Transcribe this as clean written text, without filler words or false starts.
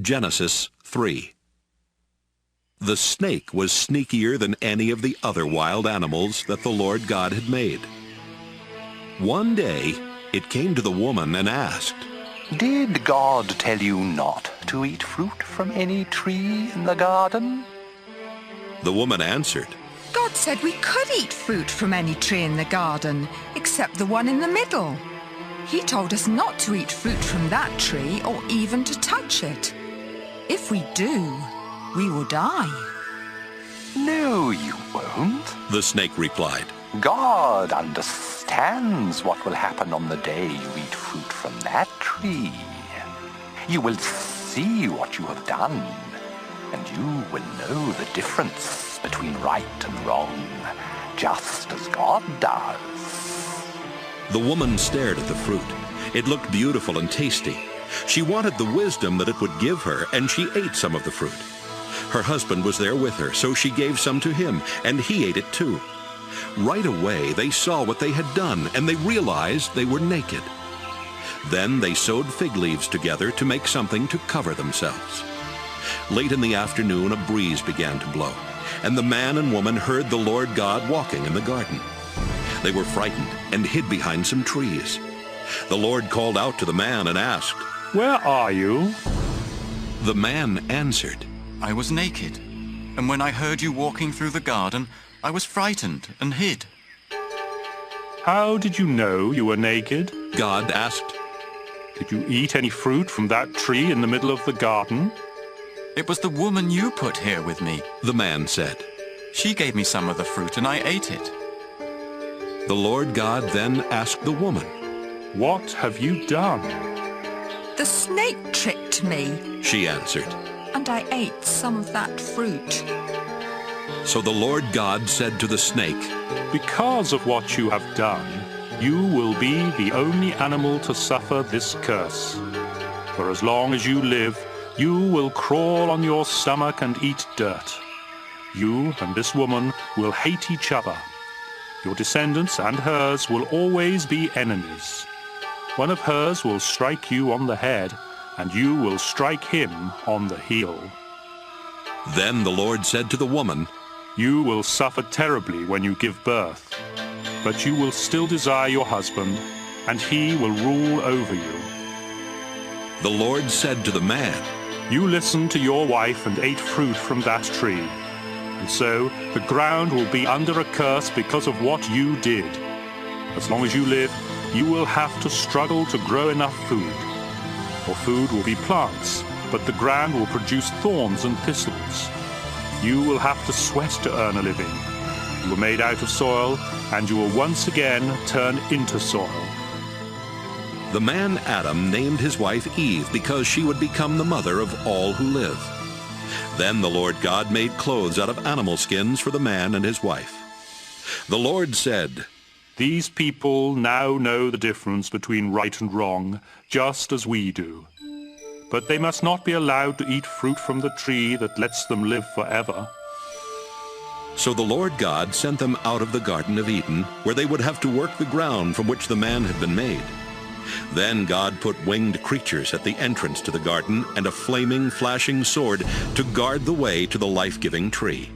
Genesis 3. The snake was sneakier than any of the other wild animals that the Lord God had made. One day, it came to the woman and asked, "Did God tell you not to eat fruit from any tree in the garden?" The woman answered, God said we could eat fruit from any tree in the garden, except the one in the middle. He told us not to eat fruit from that tree or even to touch it. If we do, we will die. "No, you won't. the snake replied. God understands what will happen on the day you eat fruit from that tree. You will see what you have done, and you will know the difference between right and wrong, just as God does." The woman stared at the fruit. It looked beautiful and tasty. She wanted the wisdom that it would give her, and she ate some of the fruit. Her husband was there with her, so she gave some to him, and he ate it too. Right away they saw what they had done, and they realized they were naked. Then they sewed fig leaves together to make something to cover themselves. Late in the afternoon, a breeze began to blow, and the man and woman heard the Lord God walking in the garden. They were frightened and hid behind some trees. The Lord called out to the man and asked, "Where are you?" The man answered, "I was naked, and when I heard you walking through the garden, I was frightened and hid." "How did you know you were naked? God asked. Did you eat any fruit from that tree in the middle of the garden?" "It was the woman you put here with me. The man said. She gave me some of the fruit and I ate it." The Lord God then asked the woman, "What have you done?" The snake tricked me, she answered. and I ate some of that fruit. So the Lord God said to the snake, "Because of what you have done, you will be the only animal to suffer this curse. For as long as you live, you will crawl on your stomach and eat dirt. You and this woman will hate each other. Your descendants and hers will always be enemies. One of hers will strike you on the head, and you will strike him on the heel." Then the Lord said to the woman, You will suffer terribly when you give birth, but you will still desire your husband, and he will rule over you. The Lord said to the man, You listened to your wife and ate fruit from that tree, and so the ground will be under a curse because of what you did. As long as you live, you will have to struggle to grow enough food. Your food will be plants, but the ground will produce thorns and thistles. You will have to sweat to earn a living. You were made out of soil, and you will once again turn into soil. The man Adam named his wife Eve because she would become the mother of all who live. Then the Lord God made clothes out of animal skins for the man and his wife. The Lord said, These people now know the difference between right and wrong, just as we do. But they must not be allowed to eat fruit from the tree that lets them live forever. So the Lord God sent them out of the Garden of Eden, where they would have to work the ground from which the man had been made. Then God put winged creatures at the entrance to the garden and a flaming, flashing sword to guard the way to the life-giving tree.